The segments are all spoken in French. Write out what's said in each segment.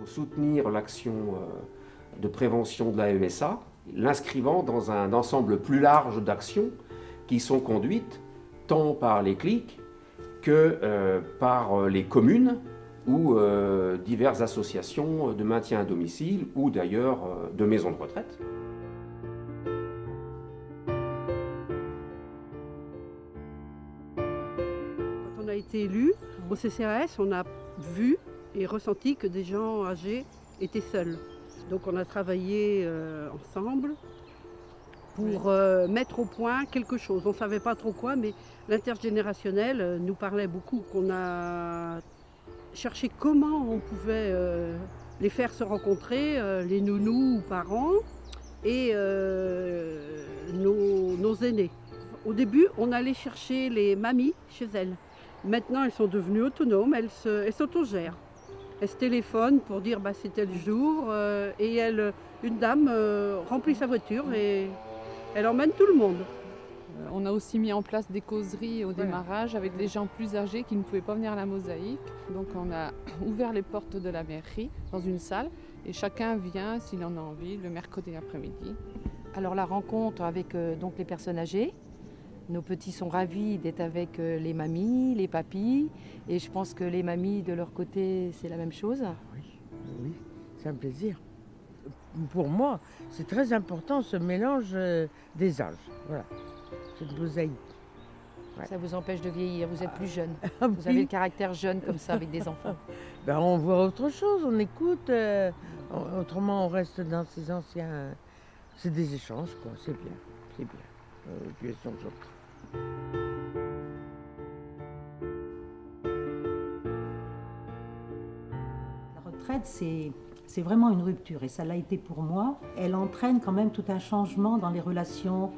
pour soutenir l'action de prévention de la MSA, l'inscrivant dans un ensemble plus large d'actions qui sont conduites tant par les clics que par les communes ou diverses associations de maintien à domicile ou d'ailleurs de maisons de retraite. Quand on a été élu au CCAS, on a vu et ressenti que des gens âgés étaient seuls. Donc on a travaillé ensemble pour mettre au point quelque chose. On ne savait pas trop quoi, mais l'intergénérationnel nous parlait beaucoup. On a cherché comment on pouvait les faire se rencontrer, les nounous ou parents, et nos aînés. Au début, on allait chercher les mamies chez elles. Maintenant, elles sont devenues autonomes, elles s'autogèrent. Elles se téléphonent pour dire c'est tel jour, et une dame remplit sa voiture et elle emmène tout le monde. On a aussi mis en place des causeries au démarrage avec des gens plus âgés qui ne pouvaient pas venir à la mosaïque. Donc on a ouvert les portes de la mairie dans une salle et chacun vient s'il en a envie le mercredi après-midi. Alors la rencontre avec donc les personnes âgées. Nos petits sont ravis d'être avec les mamies, les papis. Et je pense que les mamies, de leur côté, c'est la même chose. Oui, c'est un plaisir. Pour moi, c'est très important ce mélange des âges. Voilà, cette mosaïque. Ouais. Ça vous empêche de vieillir, vous êtes plus jeune. Ah, vous avez le caractère jeune comme ça avec des enfants. On voit autre chose, on écoute. Autrement, on reste dans ces anciens... C'est des échanges, quoi. C'est bien, c'est bien. Puis elles sont gentilles. La retraite, c'est vraiment une rupture et ça l'a été pour moi. Elle entraîne quand même tout un changement dans les relations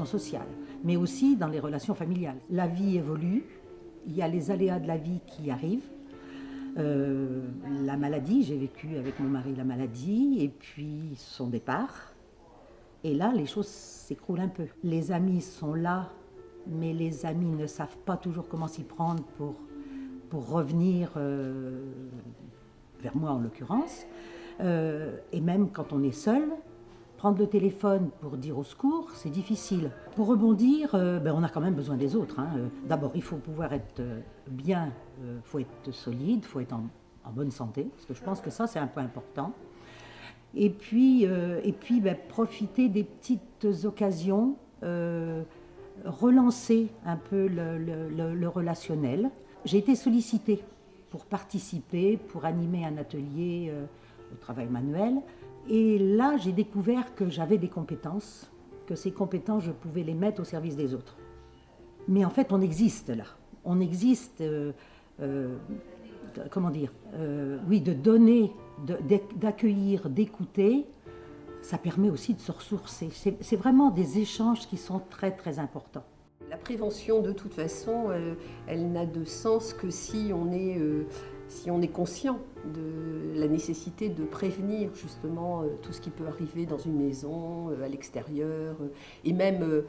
sociales, mais aussi dans les relations familiales. La vie évolue, il y a les aléas de la vie qui arrivent. La maladie, j'ai vécu avec mon mari la maladie et puis son départ. Et là, les choses s'écroulent un peu. Les amis sont là, mais les amis ne savent pas toujours comment s'y prendre pour revenir vers moi en l'occurrence. Et même quand on est seul, prendre le téléphone pour dire au secours, c'est difficile. Pour rebondir, on a quand même besoin des autres. D'abord, il faut pouvoir être bien, il faut être solide, il faut être en bonne santé, parce que je pense que ça, c'est un point important. Et puis profiter des petites occasions, relancer un peu le relationnel. J'ai été sollicitée pour participer, pour animer un atelier au travail manuel. Et là, j'ai découvert que j'avais des compétences, que ces compétences, je pouvais les mettre au service des autres. Mais en fait, on existe là. On existe, de donner, d'accueillir, d'écouter. Ça permet aussi de se ressourcer. C'est vraiment des échanges qui sont très, très importants. La prévention, de toute façon, elle n'a de sens que si on est conscient de la nécessité de prévenir justement tout ce qui peut arriver dans une maison, à l'extérieur, et même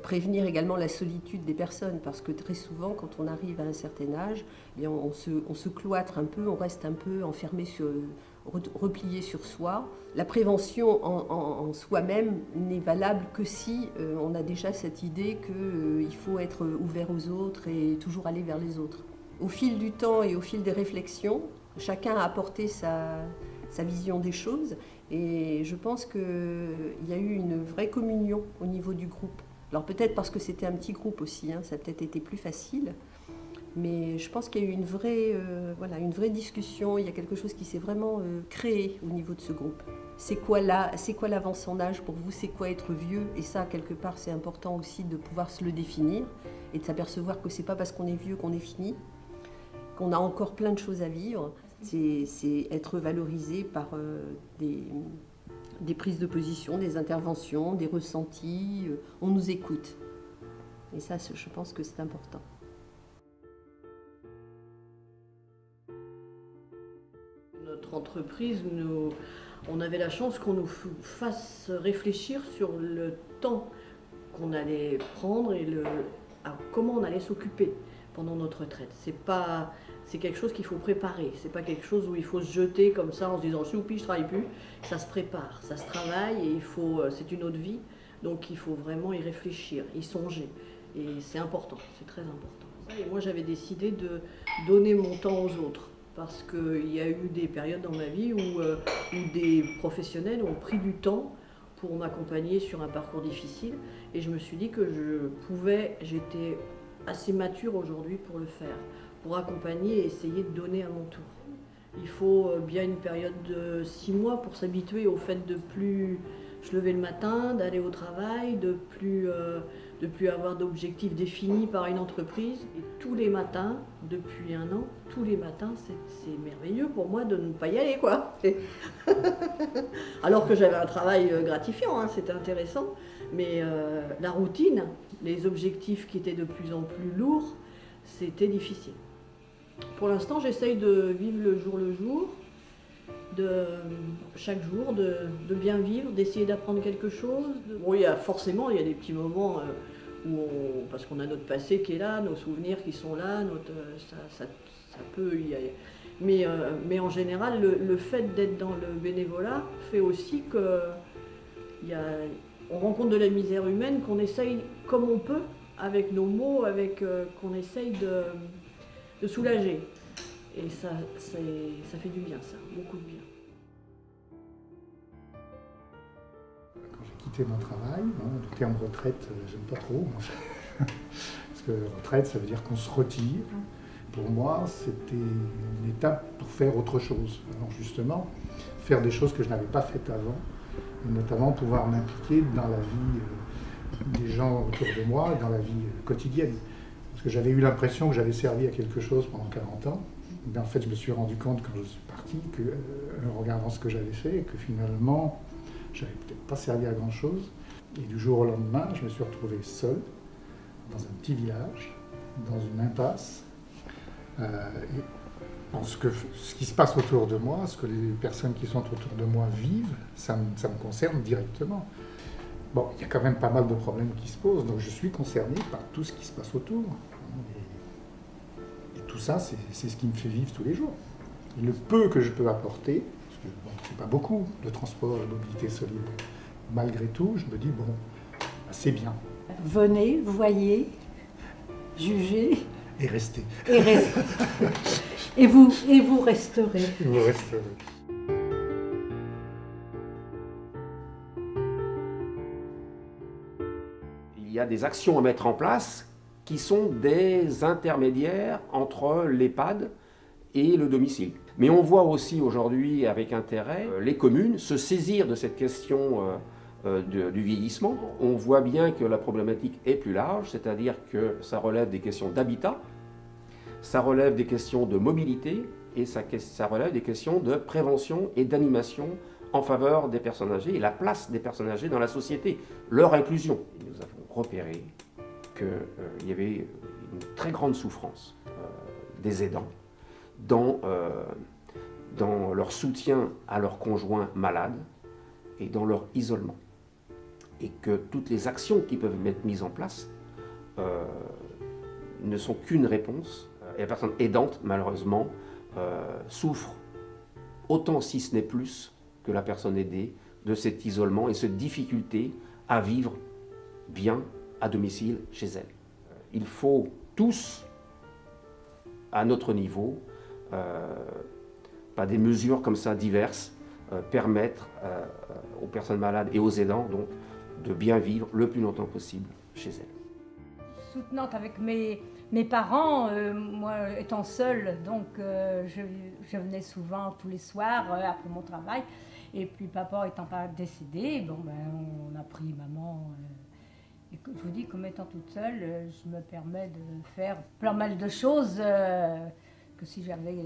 prévenir également la solitude des personnes, parce que très souvent, quand on arrive à un certain âge, on se cloître un peu, on reste un peu enfermé replié sur soi. La prévention en soi-même n'est valable que si on a déjà cette idée qu'il faut être ouvert aux autres et toujours aller vers les autres. Au fil du temps et au fil des réflexions, chacun a apporté sa vision des choses et je pense qu'il y a eu une vraie communion au niveau du groupe. Alors peut-être parce que c'était un petit groupe aussi, ça a peut-être été plus facile. Mais je pense qu'il y a eu une vraie discussion, il y a quelque chose qui s'est vraiment créé au niveau de ce groupe. C'est quoi l'avance en âge pour vous? C'est quoi être vieux? Et ça, quelque part, c'est important aussi de pouvoir se le définir et de s'apercevoir que c'est pas parce qu'on est vieux qu'on est fini, qu'on a encore plein de choses à vivre. C'est être valorisé par des prises de position, des interventions, des ressentis. On nous écoute. Et ça, je pense que c'est important. Notre entreprise, on avait la chance qu'on nous fasse réfléchir sur le temps qu'on allait prendre et à comment on allait s'occuper. pendant notre retraite. C'est quelque chose qu'il faut préparer. C'est pas quelque chose où il faut se jeter comme ça en se disant soupi, je travaille plus. Ça se prépare, ça se travaille et c'est une autre vie. Donc il faut vraiment y réfléchir, y songer. Et c'est important, c'est très important. Et moi j'avais décidé de donner mon temps aux autres. Parce qu'il y a eu des périodes dans ma vie où des professionnels ont pris du temps pour m'accompagner sur un parcours difficile. Et je me suis dit que j'étais assez mature aujourd'hui pour le faire, pour accompagner et essayer de donner à mon tour. Il faut bien une période de 6 mois pour s'habituer au fait de plus se lever le matin, d'aller au travail, de plus avoir d'objectifs définis par une entreprise. Et tous les matins, depuis 1 an, tous les matins, c'est merveilleux pour moi de ne pas y aller, quoi. Alors que j'avais un travail gratifiant, hein, c'était intéressant, mais la routine, les objectifs qui étaient de plus en plus lourds, c'était difficile. Pour l'instant, j'essaye de vivre le jour, chaque jour, de bien vivre, d'essayer d'apprendre quelque chose. Bon, il y a des petits moments parce qu'on a notre passé qui est là, nos souvenirs qui sont là, ça peut y aller. Mais en général, le fait d'être dans le bénévolat fait aussi qu'on rencontre de la misère humaine, qu'on essaye comme on peut, avec nos mots, qu'on essaye de soulager. Et ça fait du bien, ça, beaucoup de bien. Quand j'ai quitté mon travail, le terme retraite, j'aime pas trop. Parce que retraite, ça veut dire qu'on se retire. Pour moi, c'était une étape pour faire autre chose. Alors justement, faire des choses que je n'avais pas faites avant, et notamment pouvoir m'impliquer dans la vie des gens autour de moi et dans la vie quotidienne. Parce que j'avais eu l'impression que j'avais servi à quelque chose pendant 40 ans. Mais en fait, je me suis rendu compte quand je suis parti, en regardant ce que j'avais fait, que finalement, j'avais peut-être pas servi à grand-chose. Et du jour au lendemain, je me suis retrouvé seul, dans un petit village, dans une impasse. Et ce qui se passe autour de moi, ce que les personnes qui sont autour de moi vivent, ça me concerne directement. Bon, il y a quand même pas mal de problèmes qui se posent, donc je suis concerné par tout ce qui se passe autour. Et tout ça, c'est ce qui me fait vivre tous les jours. Et le peu que je peux apporter, parce que c'est pas beaucoup, le transport, la mobilité solidaire, malgré tout, je me dis, bon, c'est bien. Venez, voyez, jugez. Et restez. Et vous resterez. Et vous resterez. Il y a des actions à mettre en place qui sont des intermédiaires entre l'EHPAD et le domicile. Mais on voit aussi aujourd'hui avec intérêt les communes se saisir de cette question du vieillissement. On voit bien que la problématique est plus large, c'est-à-dire que ça relève des questions d'habitat, ça relève des questions de mobilité et ça relève des questions de prévention et d'animation en faveur des personnes âgées et la place des personnes âgées dans la société, leur inclusion. Nous avons repéré qu'il y avait une très grande souffrance des aidants dans leur soutien à leurs conjoints malades et dans leur isolement. Et que toutes les actions qui peuvent être mises en place ne sont qu'une réponse. Et la personne aidante, malheureusement, souffre autant, si ce n'est plus, que la personne aidée de cet isolement et cette difficulté à vivre bien à domicile chez elle. Il faut tous, à notre niveau, par des mesures comme ça diverses, permettre aux personnes malades et aux aidants donc, de bien vivre le plus longtemps possible chez elles. Soutenante avec mes parents, moi étant seule, donc je venais souvent tous les soirs après mon travail. Et puis papa étant pas décédé, on a pris maman. Et je vous dis, comme étant toute seule, je me permets de faire plein mal de choses que si j'avais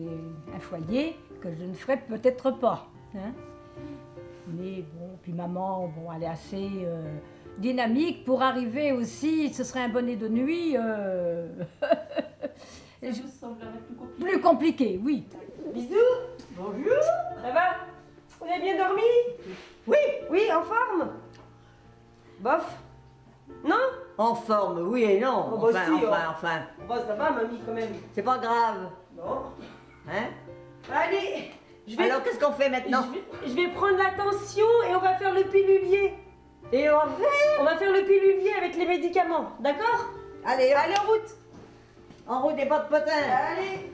un foyer, que je ne ferais peut-être pas. Hein. Mais bon, puis maman, elle est assez dynamique pour arriver aussi, ce serait un bonnet de nuit. Ça vous semblerait plus compliqué. Plus compliqué, oui. Bisous. Bonjour. Ça va? Vous avez bien dormi? Oui, en forme. Bof. Non? En forme, oui et non. Oh, bah si, enfin. Bon, ça va, mamie, quand même. C'est pas grave. Non. Hein? Allez, Alors, qu'est-ce qu'on fait maintenant? je vais prendre l'attention et on va faire le pilulier. Et On va faire le pilulier avec les médicaments, d'accord? Allez, Allez, en route. en route et pas de potin. Allez.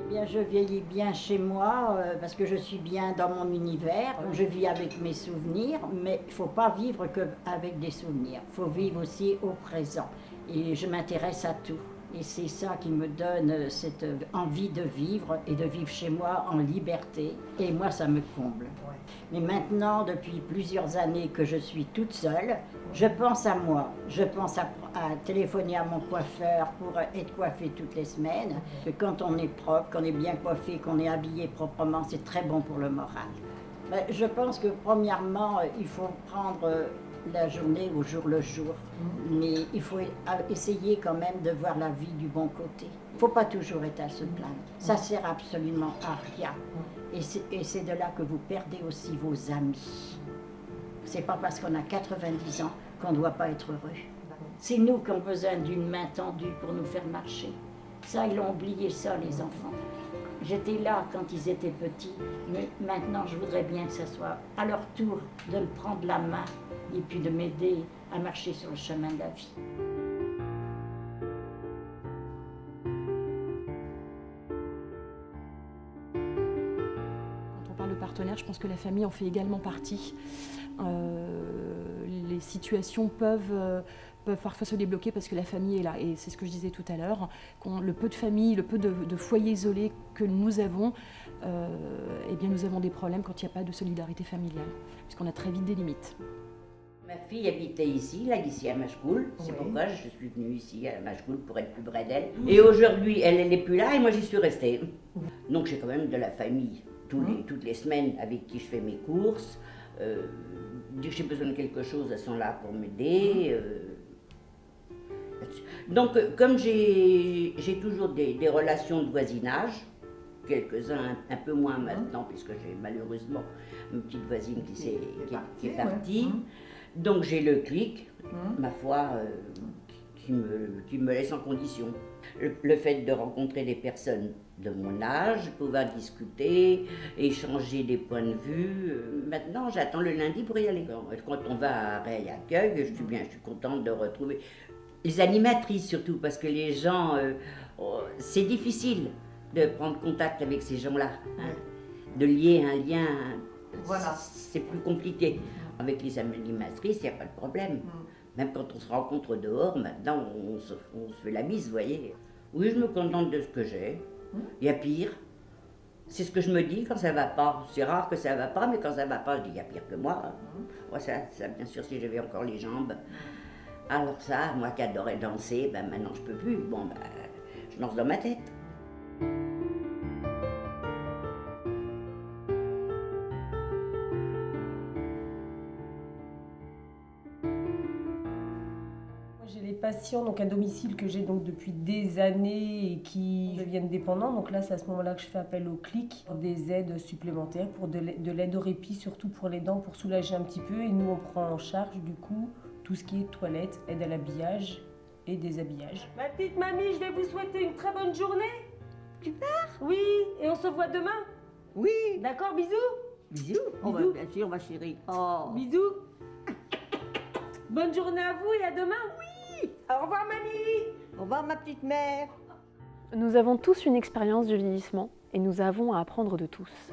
Eh bien, je vieillis bien chez moi parce que je suis bien dans mon univers. Je vis avec mes souvenirs, mais il ne faut pas vivre qu'avec des souvenirs. Il faut vivre aussi au présent. Et je m'intéresse à tout. Et c'est ça qui me donne cette envie de vivre et de vivre chez moi en liberté. Et moi, ça me comble. Mais maintenant, depuis plusieurs années que je suis toute seule, je pense à moi. Je pense à téléphoner à mon coiffeur pour être coiffée toutes les semaines. Que quand on est propre, qu'on est bien coiffé, qu'on est habillé proprement, c'est très bon pour le moral. Mais je pense que premièrement, il faut prendre la journée au jour le jour. Mais il faut essayer quand même de voir la vie du bon côté. Il ne faut pas toujours être à se plaindre. Ça ne sert absolument à rien. Et c'est de là que vous perdez aussi vos amis. C'est pas parce qu'on a 90 ans qu'on ne doit pas être heureux. C'est nous qui avons besoin d'une main tendue pour nous faire marcher. Ça, ils ont oublié ça, les enfants. J'étais là quand ils étaient petits, mais maintenant je voudrais bien que ce soit à leur tour de me prendre la main et puis de m'aider à marcher sur le chemin de la vie. Quand on parle de partenaire, je pense que la famille en fait également partie. Les situations peuvent parfois se débloquer parce que la famille est là. Et c'est ce que je disais tout à l'heure, le peu de famille, le peu de foyers isolés que nous avons, eh bien nous avons des problèmes quand il n'y a pas de solidarité familiale, puisqu'on a très vite des limites. Ma fille habitait ici, là, ici à Machecoul. C'est pourquoi je suis venue ici à Machecoul pour être plus près d'elle. Et aujourd'hui, elle n'est plus là et moi j'y suis restée. Donc j'ai quand même de la famille toutes les semaines avec qui je fais mes courses. Dès que j'ai besoin de quelque chose, elles sont là pour m'aider. Donc, comme j'ai toujours des relations de voisinage, quelques-uns un peu moins maintenant, puisque j'ai malheureusement une petite voisine qui est partie. Donc j'ai le clic, ma foi, qui me laisse en condition. Le fait de rencontrer des personnes de mon âge, pouvoir discuter, échanger des points de vue. Maintenant, j'attends le lundi pour y aller. Quand on va à Réaccueil, je suis contente de retrouver les animatrices surtout, parce que les gens, c'est difficile de prendre contact avec ces gens-là, hein, de lier un lien, voilà. C'est plus compliqué. Avec les animatrices, il n'y a pas de problème. Même quand on se rencontre dehors, maintenant, on se fait la bise, vous voyez. Oui, je me contente de ce que j'ai. Il y a pire. C'est ce que je me dis quand ça ne va pas. C'est rare que ça ne va pas, mais quand ça ne va pas, je dis il y a pire que moi. Moi, ça, bien sûr, si j'avais encore les jambes. Alors ça, moi qui adorais danser, ben maintenant je peux plus. Bon, ben, je danse dans ma tête. J'ai les patients donc à domicile que j'ai donc depuis des années et qui deviennent dépendants. Donc là, c'est à ce moment-là que je fais appel au CLIC pour des aides supplémentaires, pour de l'aide au répit, surtout pour les dents, pour soulager un petit peu. Et nous, on prend en charge du coup tout ce qui est toilette, aide à l'habillage et déshabillage. Ma petite mamie, je vais vous souhaiter une très bonne journée. Tu pars? Oui, et on se voit demain. Oui. D'accord, bisous. Bisous. Oh, Bisous. bien sûr, ma chérie. Oh. Bisous. Bonne journée à vous et à demain. Oui. Au revoir, mamie. Au revoir, ma petite mère. Nous avons tous une expérience du vieillissement et nous avons à apprendre de tous.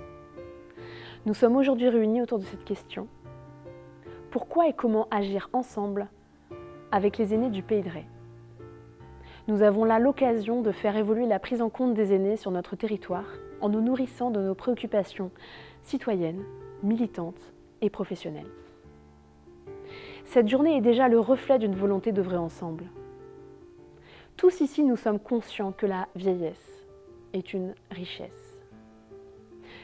Nous sommes aujourd'hui réunis autour de cette question. Pourquoi et comment agir ensemble avec les aînés du Pays de Ré? Nous avons là l'occasion de faire évoluer la prise en compte des aînés sur notre territoire en nous nourrissant de nos préoccupations citoyennes, militantes et professionnelles. Cette journée est déjà le reflet d'une volonté d'œuvrer ensemble. Tous ici, nous sommes conscients que la vieillesse est une richesse.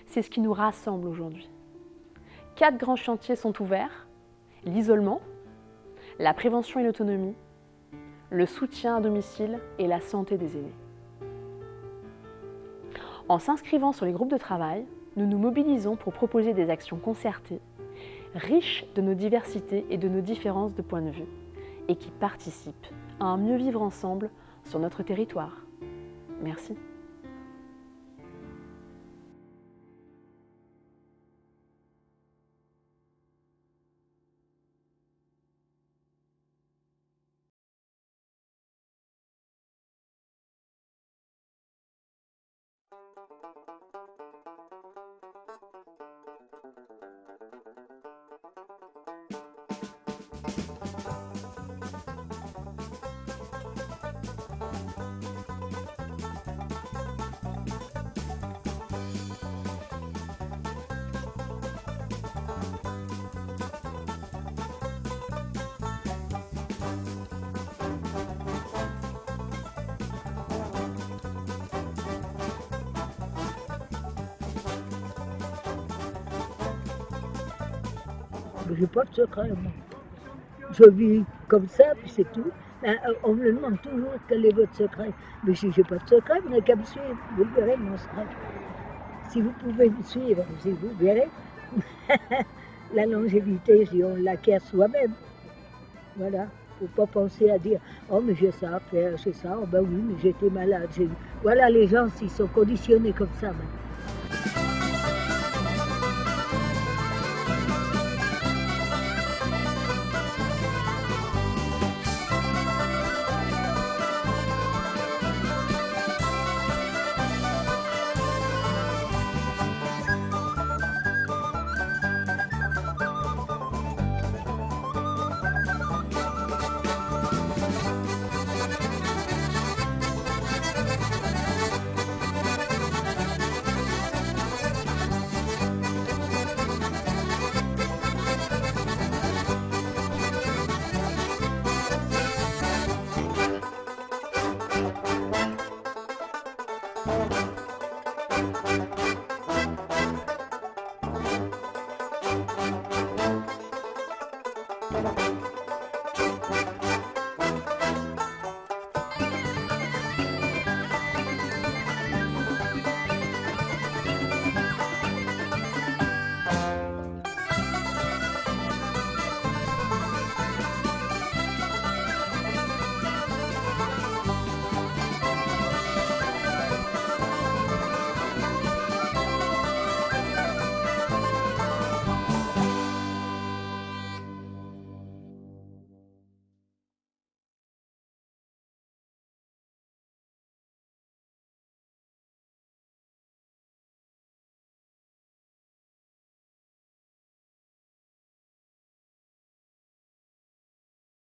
C'est ce qui nous rassemble aujourd'hui. 4 grands chantiers sont ouverts: l'isolement, la prévention et l'autonomie, le soutien à domicile et la santé des aînés. En s'inscrivant sur les groupes de travail, nous nous mobilisons pour proposer des actions concertées, riches de nos diversités et de nos différences de point de vue, et qui participent à un mieux vivre ensemble sur notre territoire. Merci. J'ai pas de secret, moi. Je vis comme ça, puis c'est tout. On me demande toujours quel est votre secret. Mais si j'ai pas de secret, vous n'avez qu'à me suivre. Vous verrez mon secret. Si vous pouvez me suivre, si vous verrez. La longévité, si on l'acquiert soi-même. Voilà. Faut pas penser à dire « Oh, mais j'ai ça à faire, j'ai ça. Oh, ben oui, mais j'étais malade. » Voilà, les gens, s'ils sont conditionnés comme ça, maintenant.